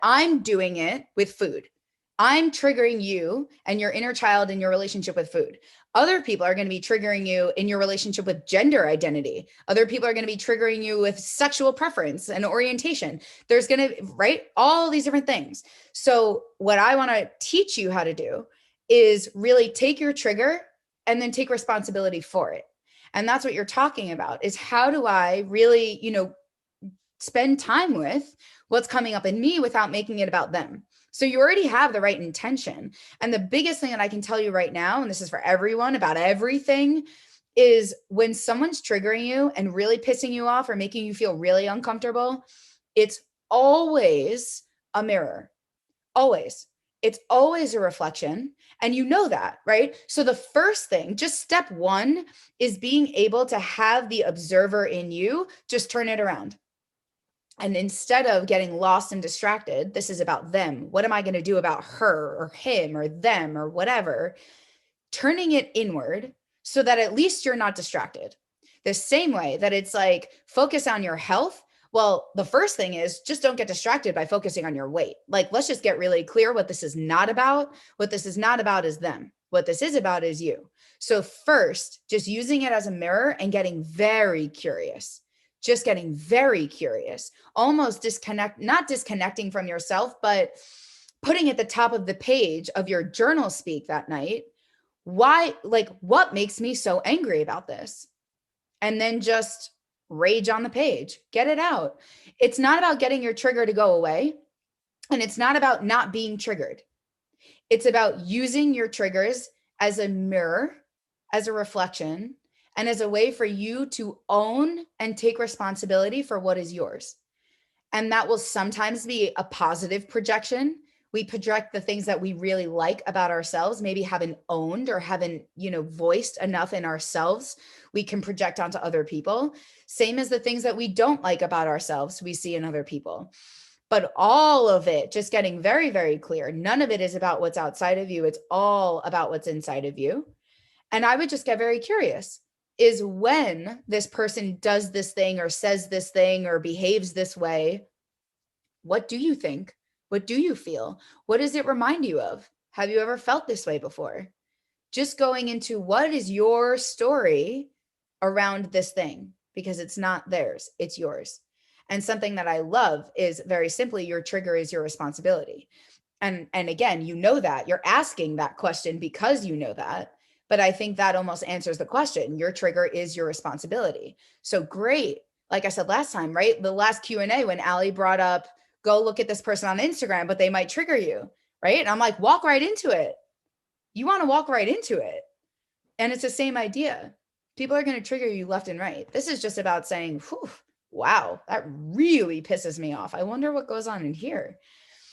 I'm doing it with food. I'm triggering you and your inner child in your relationship with food. Other people are going to be triggering you in your relationship with gender identity. Other people are going to be triggering you with sexual preference and orientation. There's going to, right? All these different things. So, what I want to teach you how to do is really take your trigger and then take responsibility for it. And that's what you're talking about is how do I really, spend time with what's coming up in me without making it about them. So you already have the right intention. And the biggest thing that I can tell you right now, and this is for everyone about everything, is when someone's triggering you and really pissing you off or making you feel really uncomfortable, it's always a mirror. Always. It's always a reflection. And you know that, right? So the first thing, just step one, is being able to have the observer in you just turn it around. And instead of getting lost and distracted, this is about them. What am I going to do about her or him or them or whatever? Turning it inward so that at least you're not distracted. The same way that it's like focus on your health. Well, the first thing is just don't get distracted by focusing on your weight. Like, let's just get really clear what this is not about. What this is not about is them. What this is about is you. So, first, just using it as a mirror and getting very curious, just getting very curious, almost not disconnecting from yourself, but putting at the top of the page of your journal speak that night, why, like, what makes me so angry about this? And then just rage on the page, get it out. It's not about getting your trigger to go away. And it's not about not being triggered. It's about using your triggers as a mirror, as a reflection, and as a way for you to own and take responsibility for what is yours. And that will sometimes be a positive projection. We project the things that we really like about ourselves, maybe haven't owned or haven't, voiced enough in ourselves. We can project onto other people. Same as the things that we don't like about ourselves, we see in other people. But all of it, just getting very, very clear, none of it is about what's outside of you. It's all about what's inside of you. And I would just get very curious, is when this person does this thing or says this thing or behaves this way, what do you think? What do you feel? What does it remind you of? Have you ever felt this way before? Just going into what is your story around this thing, because it's not theirs, it's yours. And something that I love is very simply, your trigger is your responsibility. And again, you know that you're asking that question because you know that. But I think that almost answers the question. Your trigger is your responsibility. So great. Like I said last time, right? The last Q&A when Allie brought up, go look at this person on Instagram, but they might trigger you, right? And I'm like, walk right into it. You want to walk right into it. And it's the same idea. People are going to trigger you left and right. This is just about saying, wow, that really pisses me off. I wonder what goes on in here.